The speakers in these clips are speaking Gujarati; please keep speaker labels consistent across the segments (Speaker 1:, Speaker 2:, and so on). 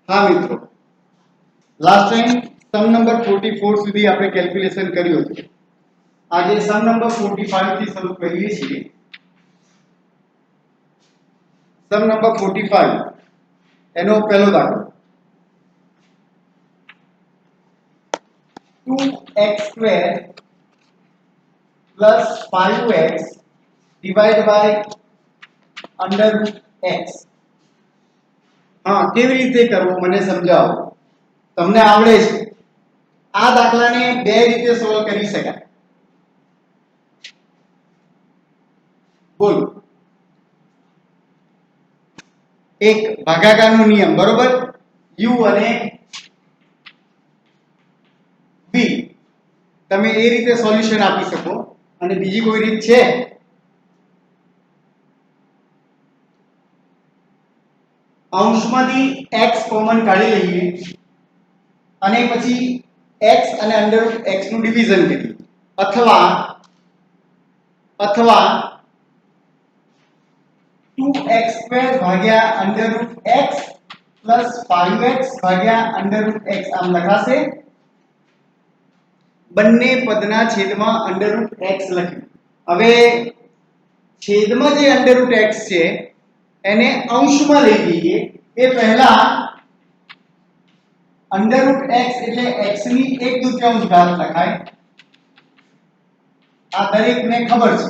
Speaker 1: हाँ मित्रों, लास्ट टाइम सम नंबर 44 સુધી આપણે કેલ્ક્યુલેશન કર્યું હતું. આજે સમ નંબર 45 થી શરૂ કરીએ છીએ. સમ નંબર 45 એનો પહેલો દાખલો 2x² plus 5x divided by under root x. हाँ, કેવી રીતે કરવું મને સમજાવો. તમને આવડે છે. આ દાખલાને બે રીતે સોલ્વ કરી શકાય. બોલો. એક ભાગાકારનો નિયમ, બરોબર? u અને b તમે એ રીતે સોલ્યુશન આપી શકો. અને બીજી કોઈ રીત છે? અંશમાંથી x કોમન કાઢી લઈએ અને પછી x અને અંડર રૂટ x નું ડિવિઝન કરીએ, અથવા 2x² ભાગ્યા under route x plus 5x ભાગ્યા અંડર રૂટ x આમ લખાશે. બંને પદના છેદમાં અંડર રૂટ x લખ્યું. હવે છેદમાં જે અંડર રૂટ x છે એને અંશમાં લઈ જઈએ. એ પહેલા અંડર રૂટ x એટલે x ની 1/2 ઘાત લખાય. આ દરેકને ખબર છે.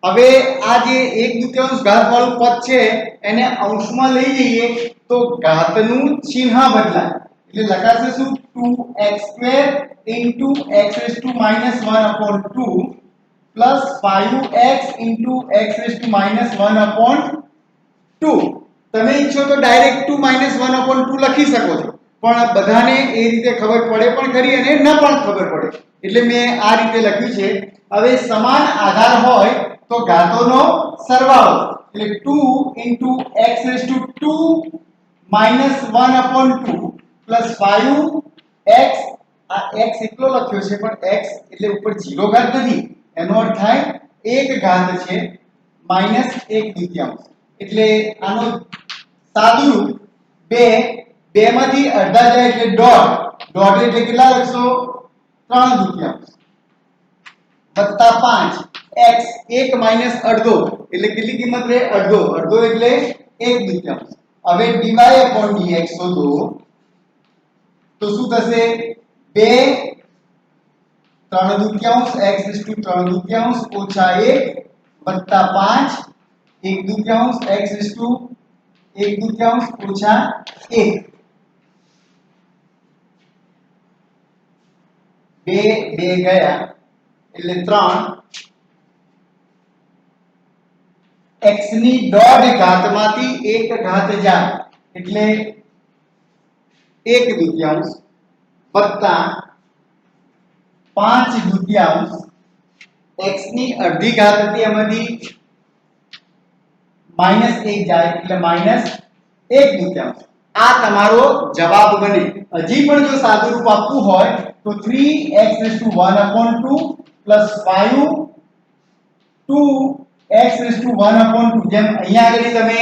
Speaker 1: હવે આ જે 1/2 ઘાત વાળું પદ છે એને અંશમાં લઈ જઈએ તો ઘાતનું ચિહ્ન બદલાય. એટલે લખાશે શું? 2x² x⁻⁻² plus 5x x⁻⁻². તમે ઈચ્છો તો ડાયરેક્ટ 2 - 1/2 લખી શકો છો, પણ બધાને એ રીતે ખબર પડે પણ ખરી અને ન પણ ખબર પડે એટલે મેં આ રીતે લખ્યું છે. હવે સમાન આધાર હોય તો ઘાતોનો સરવાળો એટલે 2 x⁻² પ્લસ 5x. આ x એકલો લખ્યો છે પણ x એટલે ઉપર 0 ઘાત નથી, એનો અર્થ થાય એક ઘાત છે માઈનસ 1/2. એટલે આનો સાદું રૂપ 2 માંથી અડધા જાય એટલે દોઢ એટલે કેટલા લખશો? 3/2 વત્તા 5 x 1 માઈનસ અડધો એટલે કેટલી કિંમત રહે? અડધો એટલે 1/2. હવે dy/dx શોધો તો શું થશે? 2 3/2 x⁻³ ઓછા 1 વત્તા 5 1/2 x⁻² ઓછા 1. 2 ગયા એટલે 3. x ની દોઢ ઘાતમાંથી 1 ઘાત જાય એટલે 1/2 વત્તા 5/2. x ની અડધી ઘાત હતી એમાંથી -1 જાય એટલે -1/2. આ તમારો જવાબ બને. હજી પણ જો સાદું રૂપ આપવું હોય તો 3x⁻² પ્લસ 5 2x⁻². જેમ અહીંયા આગળ તમે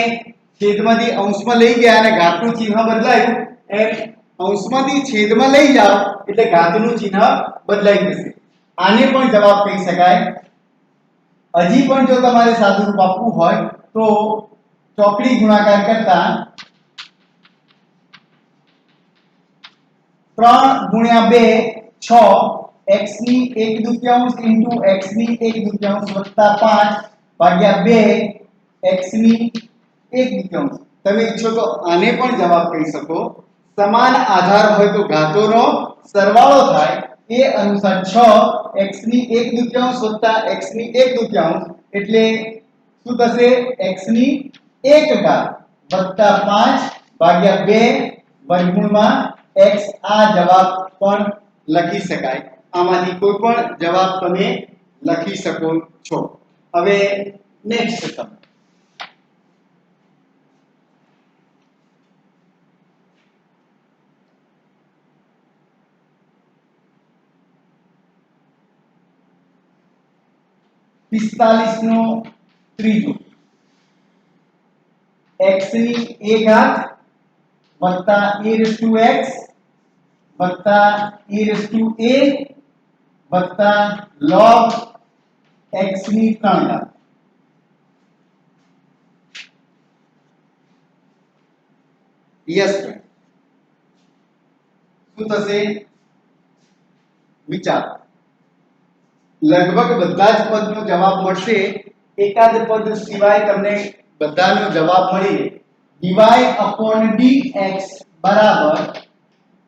Speaker 1: છેદમાંથી અંશમાં લઈ ગયા અને ઘાતનું ચિહ્ન બદલાયું એમ અંશમાંથી છેદમાં લઈ જાઓ એટલે ઘાતનું ચિહ્ન બદલાઈ જશે. આને પણ જવાબ કહી શકાય. હજી પણ જો તમારે સાદું રૂપ આપવું હોય તો ચોકડી ગુણાકાર કરતા 3 × 2 6 x ની 1/2 x ની 1/2 વત્તા 5 ભાગ્યા 2 x ની 1/2. તમે ઈચ્છો તો આને પણ જવાબ કહી શકો. સમાન આધાર હોય તો ઘાતોનો સરવાળો થાય. એ અનુસાર 6 x ની 1/2 વત્તા x ની 1/2 એટલે શું થશે? x ની 1 ઘાત વત્તા 5 ભાગ્યા 2 વર્ગમૂળમાં x. આ જવાબ પણ લખી શકાય. આમાંથી કોઈ પણ જવાબ તમે લખી શકો છો. હવે નેક્સ્ટ સમ 45 નો ત્રીજો x ની a ઘાત વત્તા a raised to x વત્તા a raised to a વત્તા log x ની 3 ઘાત યસ શું થશે વિચાર લગભગ બધા જ પદનો જવાબ મળશે એકાદ પદ સિવાય તમને બધાનો જવાબ મળી dy upon dx બરાબર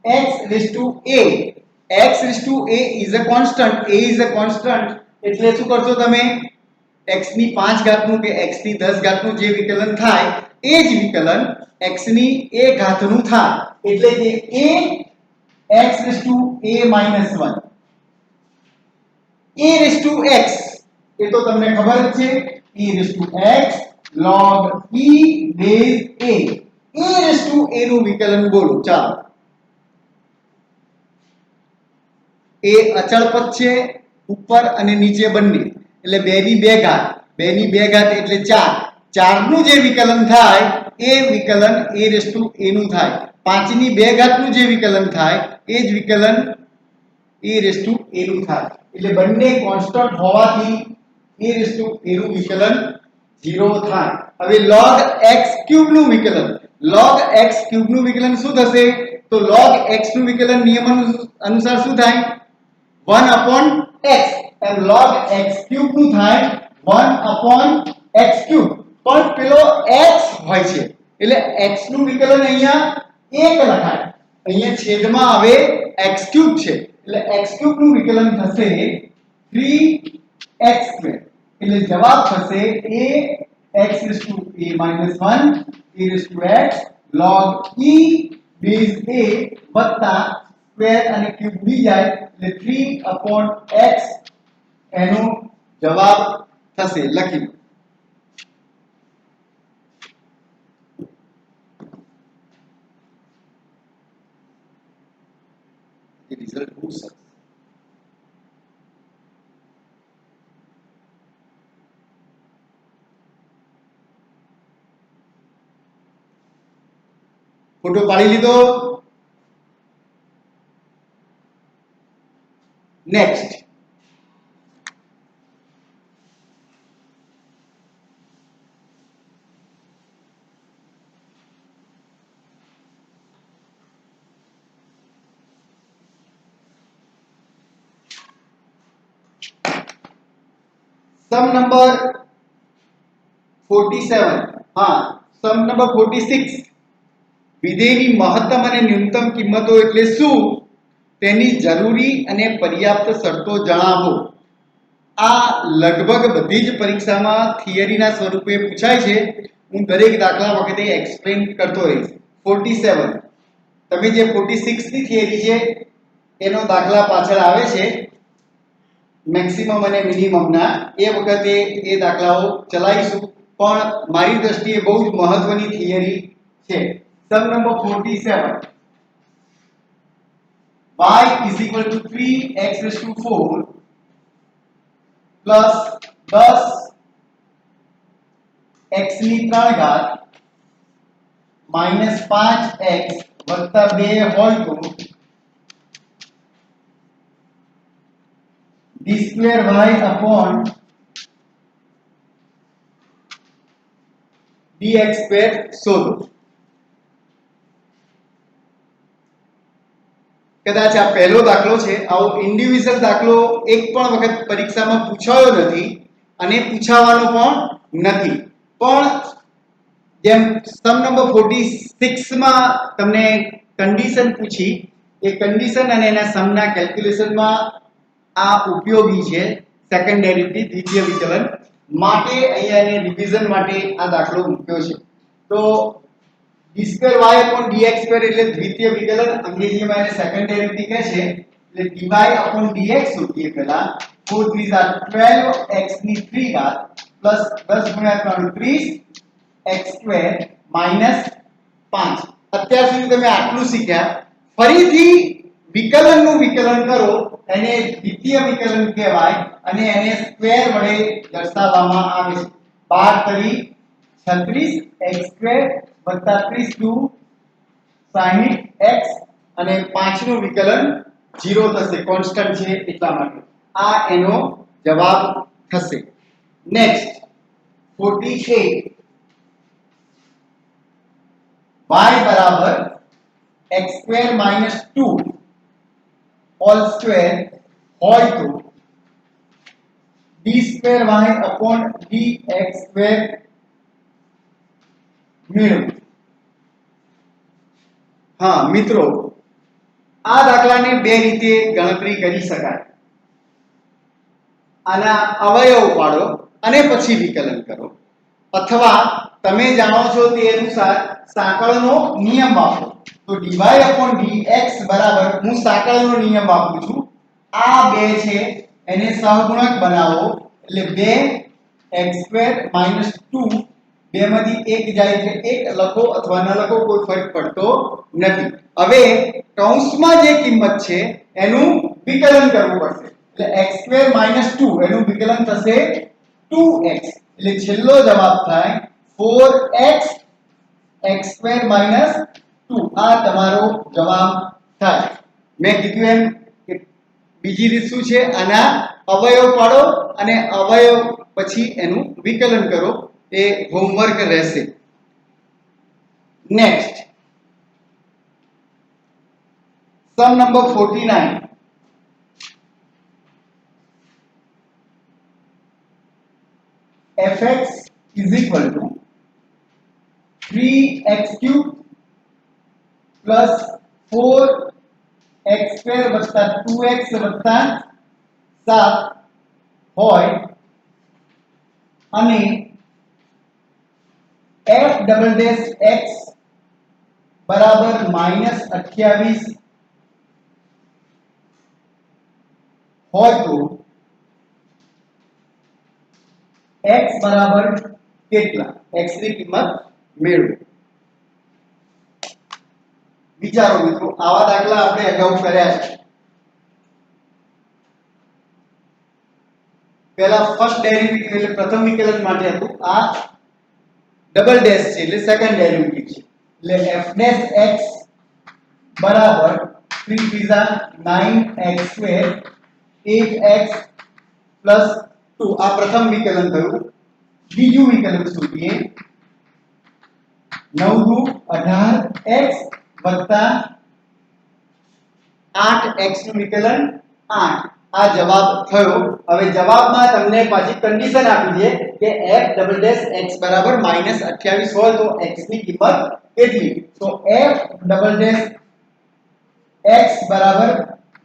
Speaker 1: x raised to a x raised to a is a constant એટલે શું કરશો તમે x ની 5 ઘાતનું કે x ની 10 ઘાતનું જે વિકલન થાય એ જ વિકલન x ની a ઘાતનું થાય એટલે કે a x raised to a minus 1 a raised to x એ તો તમને ખબર જ છે e raised to x log e base a raised to a નું વિકલન બોલો ચાલો એ અચળ પદ છે ઉપર અને નીચે બંને એટલે 2 ની 2 ઘાત 2 ની 2 ઘાત એટલે 4 4 નું જે વિકલન થાય એ વિકલન a raised to a નું થાય 5 ની 2 ઘાત નું જે વિકલન થાય એ જ વિકલન a raised to a નું થાય એટલે બંને કોન્સ્ટન્ટ હોવાથી a raised to a નું વિકલન 0 થાય હવે log x ક્યુબ નું વિકલન log x ક્યુબ નું વિકલન શું થશે તો log x નું વિકલન નિયમ અનુસાર શું થાય 1 upon x and log x cube નું થાય 1 upon x ક્યુબ પણ પેલો x હોય છે એટલે x નું વિકલન અહીંયા 1 લખાય અહીંયા છેદમાં આવે x ક્યુબ છે એટલે x ક્યુબ નું વિકલન થશે 3x² એટલે જવાબ થશે a x raised to a minus 1 a raised to x log e base a વત્તા સ્ક્વેર અને ક્યુબ ઉડી જાય એટલે 3 upon x એનો જવાબ થશે લખી રિઝલ્ટ બહુ સરસ ફોટો પાડી લીધો નેક્સ્ટ સમ નંબર 47 હા સમ નંબર 46 વિધેયની મહત્તમ અને ન્યૂનતમ કિંમતો એટલે શું તેની જરૂરી અને પર્યાપ્ત શરતો જણાવો આ લગભગ બધી જ પરીક્ષામાં થિયરીના સ્વરૂપે પૂછાય છે હું દરેક દાખલા વખતે એક્સપ્લેન કરતો રહીશ 47 તમે જે 46 ની થિયરી છે એનો દાખલા પાછળ આવે છે મેક્સિમમ અને મિનિમમના એ વખતે એ દાખલાઓ ચલાવીશું પણ મારી દ્રષ્ટિએ બહુ જ મહત્વની થિયરી છે સમ number 47 y is equal to 3x raised to 4 plus 10 x ની 3 ઘાત minus 5x વત્તા 2 whole to d square y upon dx square શોધો કદાચ આ પહેલો દાખલો છે આવો ઇન્ડિવિડ્યુઅલ દાખલો એક પણ વખત પરીક્ષામાં પૂછાયો નથી અને પૂછાવાનો પણ નથી પણ જેમ સમ નંબર 46 માં તમને કન્ડિશન પૂછી એ કન્ડિશન અને એના સમના કેલ્ક્યુલેશનમાં આ ઉપયોગી છે સેકન્ડ ડેરિવેટિવ દ્વિતીય વિકલન માટે અહીંયા એને રિવિઝન માટે આ દાખલો મૂક્યો છે તો d square y upon dx square એટલે દ્વિતીય વિકલન અંગ્રેજીમાં એને સેકન્ડ ડેરિવેટિવ કહે છે એટલે dy upon dx શોધીએ પહેલા 4 3 12x ની 3 ઘાત પ્લસ 10 ગુણ્યા 3 30 x સ્ક્વેર માઈનસ 5 અત્યાર સુધી તમે આટલું શીખ્યા ફરીથી વિકલનનું વિકલન કરો એને દ્વિતીય વિકલન કહેવાય અને એને સ્ક્વેર વડે દર્શાવવામાં આવે છે 12 36 x સ્ક્વેર વત્તા 30 2 60x અને 5 નું વિકલન 0 થશે, કોન્સ્ટન્ટ છે એટલા માટે આ એનો જવાબ થશે. નેક્સ્ટ 48 y બરાબર x² - 2 હોલ સ્ક્વેર હોય તો d² y dx² મેળવો. હા મિત્રો, આ દાખલાને બે રીતે ગણતરી કરી શકાય. આના અવયવ પાડો અને પછી વિકલન કરો, અથવા તમે જાણો છો તે અનુસાર સાંકળનો નિયમ વાપરો. તો dy/dx બરાબર, હું સાંકળનો નિયમ વાપરું છું, આ બે છે એને સહગુણક બનાવો એટલે 2x² - 2, બેમાંથી એક જાય એટલે એક લખો અથવા ન લખો, કોઈ ફરક પડતો નથી. હવે કૌંસમાં જે કિંમત છે એનું વિકલન કરવું પડશે. એટલે x² - 2 એનું વિકલન થશે 2x, એટલે છેલ્લો જવાબ થાય 4x x² - 2. આ તમારો જવાબ થાય. મેં કીધું એમ કે બીજી રીત શું છે, આના અવયવ પાડો અને અવયવ પછી એનું વિકલન કરો, એ હોમવર્ક રહેશે. Next sum number 49. fx is equal to 3x³ plus 4x² વત્તા 2x વત્તા 7 હોય અને f"x બરાબર -28 હોય તો x બરાબર કેટલા? x ની કિંમત મેળવો. વિચારો મિત્રો, આવા દાખલા આપણે અગાઉ કર્યા છે. પહેલા ફર્સ્ટ ડેરિવેટિવ એટલે પ્રથમ વિકલન માટે હતું, આ ડબલ ડેશ છે એટલે સેકન્ડ ડેરિવેટિવ છે. એટલે f'(x) બરાબર 3 * 9x², 8x + 2. આ પ્રથમ વિકલન થયું. બીજું વિકલન શોધીએ. 9 * 18x + 8x નું વિકલન 8. આ જવાબ થયો. હવે જવાબમાં તમને પાછી કન્ડિશન આપી છે કે f"(x) બરાબર -28 હોય તો x ની કિંમત કેટલી? તો f"(x) બરાબર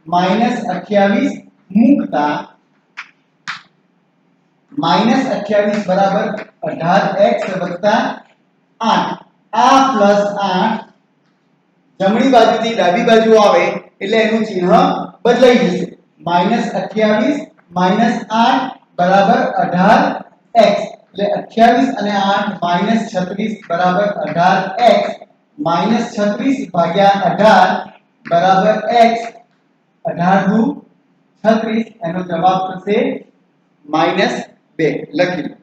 Speaker 1: -28 મૂકતા -28 બરાબર 18x વત્તા 8. આ પ્લસ 8 જમણી બાજુથી ડાબી બાજુ આવે એટલે એનું ચિહ્ન બદલાઈ જશે. -28 - 8 બરાબર 18x, એટલે 28 અને 8 -36 બરાબર 18x, -36 ભાગ્યા 18 બરાબર x, 18 દુ 36, એનો જવાબ થશે -2. લખી લો.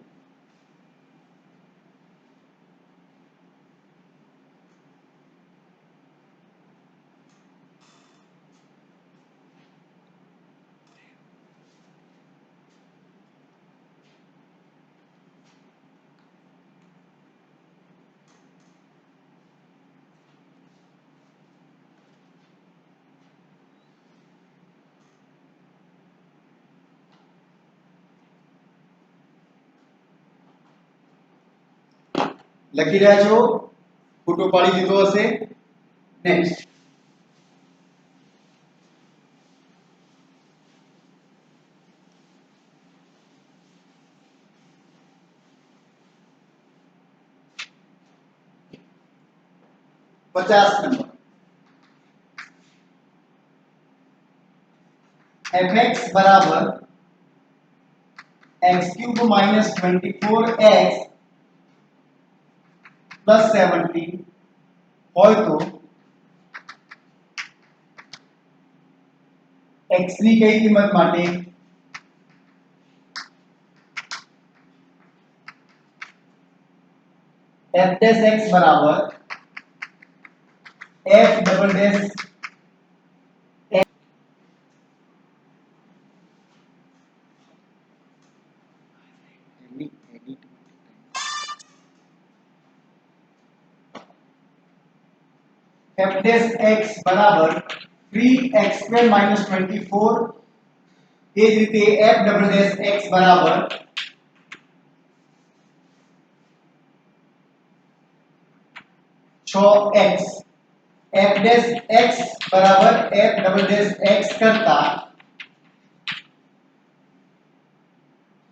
Speaker 1: લખી રહ્યા છો? ફોટો પાડી દીધો હશે. નેક્સ્ટ पचास नंबर. fx बराबर x³ - 24x plus 17 હોય તો x ની કઈ કિંમત માટે? f'(x) બરાબર f double dash f dash x બરાબર 3x² - 24 એ જ રીતે f ડબલ ડેશ x બરાબર 6x f ડેશ x બરાબર f ડબલ ડેશ x કરતા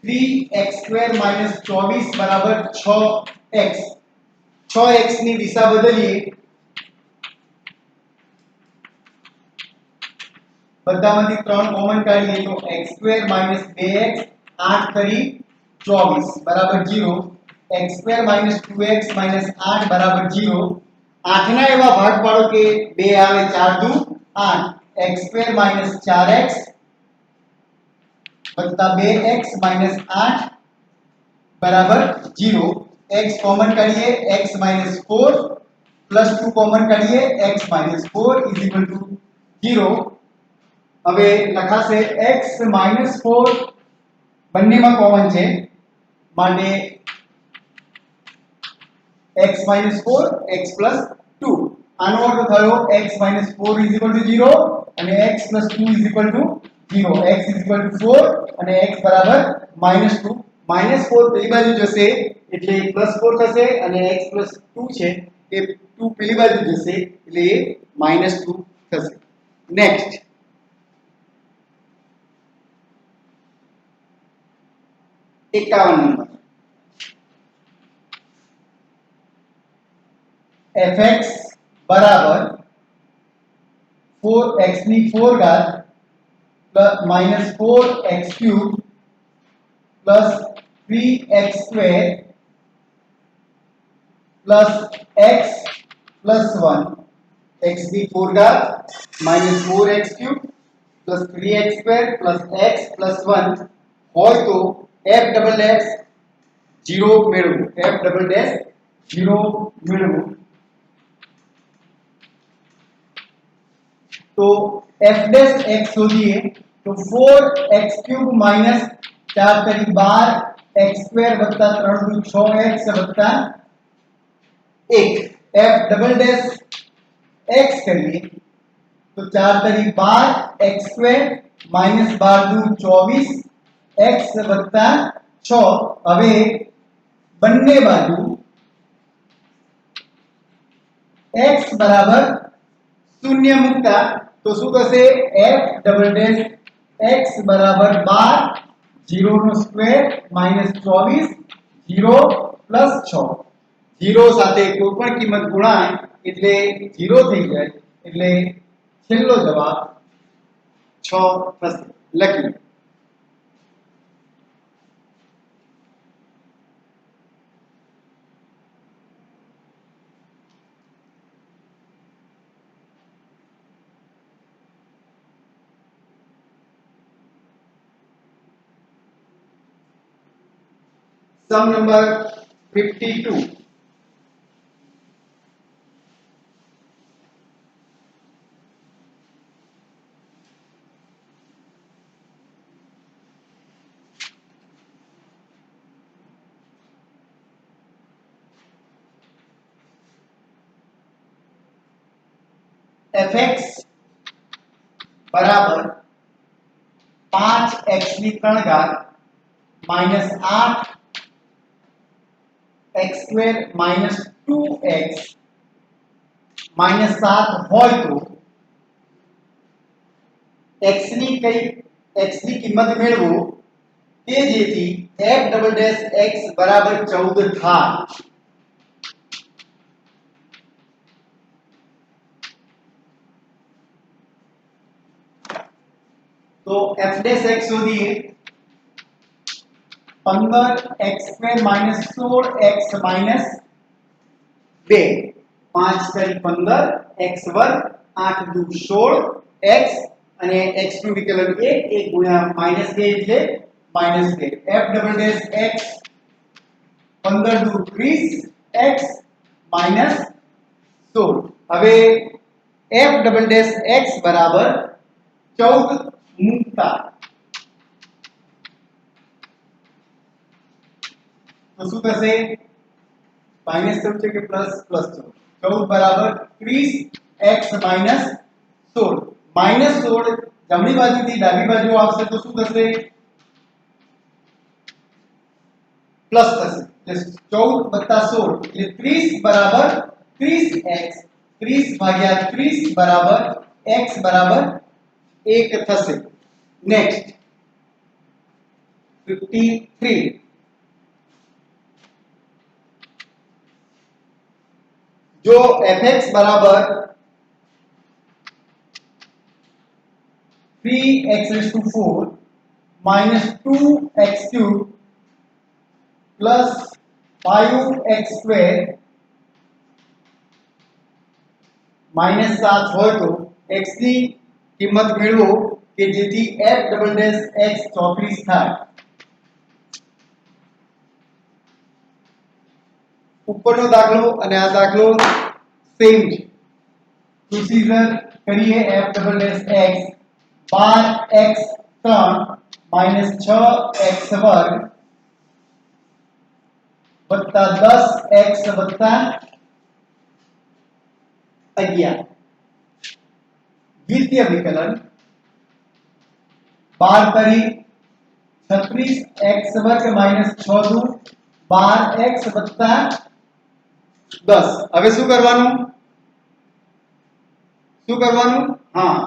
Speaker 1: 3x² - 24 બરાબર 6x 6x ની દિશા બદલીએ બધામાંથી 3 કોમન કાઢીએ તો x² - 2x 8 કરી 24 બરાબર 0 x² - 2x - 8 બરાબર 0 8 ના એવા ભાગ પાડો કે 2 આવે 4 દુ 8 x² - 4x વત્તા 2x - 8 બરાબર 0 x કોમન કાઢીએ x - 4 પ્લસ 2 કોમન કાઢીએ x - 4 0 હવે લખાશે x - 4 બંનેમાં કોમન છે માટે x - 4 x + 2 આનો અર્થ થયો x - 4 0 અને x + 2 0 x 4 અને x બરાબર -2 -4 પેલી બાજુ જશે એટલે +4 થશે અને x + 2 છે એ 2 પેલી બાજુ જશે એટલે એ -2 થશે નેક્સ્ટ एकावन नंबर fx बराबर 4x ની 4 ઘાત minus 4x cube plus 3x square plus x plus 1 x ની 4 ઘાત minus 4x cube plus 3x square plus x plus 1 હોય તો f डबल डैश 0 મેળવો f डबल डैश 0 મેળવો तो f डैश x શોધીએ तो 4x³ minus 4 તરી 12 x સ્ક્વેર વત્તા 3 દુ 6x વત્તા 1 f डबल डैश x કરીએ तो 4 તરી 12 x સ્ક્વેર minus 12 દુ 24 x વત્તા 6 હવે બંને બાજુ x બરાબર 0 મૂકતા તો શું થશે f ડબલ ડેશ x બરાબર 12 0 નો સ્ક્વેર -24 0 + 6 0 સાથે કોઈ પણ કિંમત ગુણાય એટલે 0 થઈ જાય એટલે છેલ્લો જવાબ 6 થશે લખી Sum number 52 fx बराबर 5x ની 3 ઘાત -8 x square minus 2x minus 7 હોય તો x ની કિંમત મેળવો કે જેથી f ડબલ ડેશ x બરાબર 14 થાય તો f ડેશ x શોધીએ 15x² minus 16x minus 2 5 તરી 15 x વર્ગ 8 દુ 16 x અને x નું વિકલન 1 1 ગુણ્યા -2 એટલે -2 f ડબલ ડેશ x 15 દુ 30 x minus 16 હવે f ડબલ ડેશ x બરાબર 14 મૂકતા તો શું થશે? માઈનસ થયું છે કે પ્લસ પ્લસ થયું? 14 બરાબર 30 x માઈનસ 16 માઈનસ 16 જમણી બાજુથી ડાબી બાજુ આવશે તો શું થશે? પ્લસ થશે એટલે 14 + 16 એટલે 30 બરાબર 30x 30 ભાગ્યા 30 બરાબર x બરાબર 1 થશે. નેક્સ્ટ 53 जो fx बराबर 3x⁴ minus 2x³ plus 5x² minus 7 હોય તો x ની કિંમત મેળવો કે જેથી f ડબલ ડેશ x 34 થાય. ઉપરનો દાખલો અને આ દાખલો સેમ છે. પ્રોસીજર કરીએ f double dash x 12x3 6x² વત્તા 10x વત્તા 11 દ્વિતીય વિકલન 12 કરી 36x² - 6 દુ 12x વત્તા 10. હવે શું કરવાનું? હા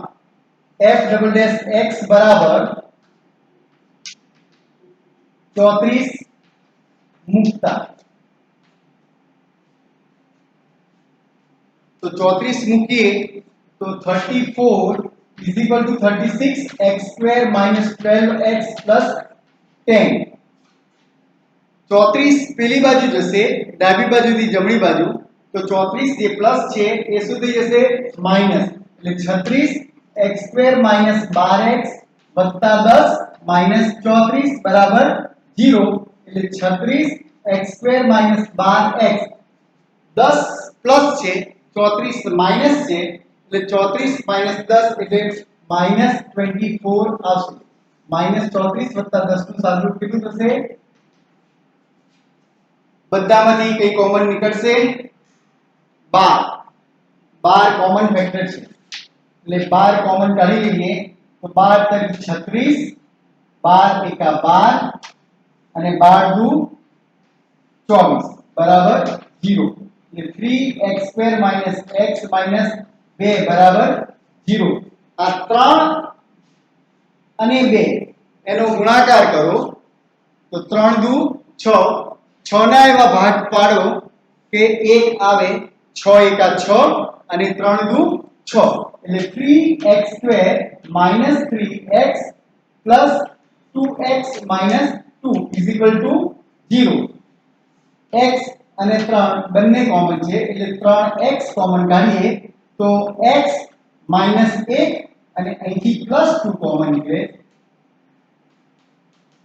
Speaker 1: f ડબલ ડેશ x બરાબર 34 મૂકતા તો 34 મૂકીએ તો 34 = 36x² - 12x + 10. 34 પેલી બાજુ જશે ડાબી બાજુથી જમણી બાજુ તો 34 જે પ્લસ છે એ શું થઈ જશે? માઈનસ. એટલે 36x² - 12x + 10 -34 બરાબર 0. એટલે 36x² - 12x 10 પ્લસ છે 34 માઈનસ છે એટલે 34 - 10 એટલે -24 આવશે. -34 + 10 નું સાદુરૂપ કેટલું થશે? બધામાંથી કઈ કોમન નીકળશે? 12 કોમન ફેક્ટર છે એટલે 12 કોમન કાઢી લઈએ તો 12 * 36 12 * 12 અને 12 દુ 24 બરાબર 0. એટલે 3x² - x - 2 બરાબર 0. આ 3 અને 2 એનો ગુણાકાર કરો તો 3 દુ 6 6 ના એવા ભાગ પાડો કે 1 આવે 6 * 6 અને 3 દુ 6 એટલે 3x² - 3x + 2x - 2 = 0. x અને 3 બંને કોમન છે એટલે 3x કોમન કાઢીએ તો x - 1 અને અહીંથી +2 કોમન નીકળે.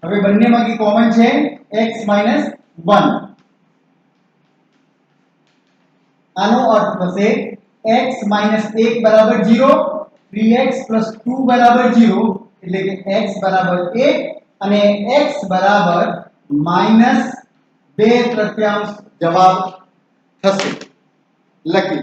Speaker 1: હવે બંનેમાંથી કોમન છે x - 1. આનો અર્થ થશે x - 1 બરાબર 0 3x + 2 બરાબર 0 એટલે કે x બરાબર 1 અને x બરાબર -2/3 જવાબ થશે. લખી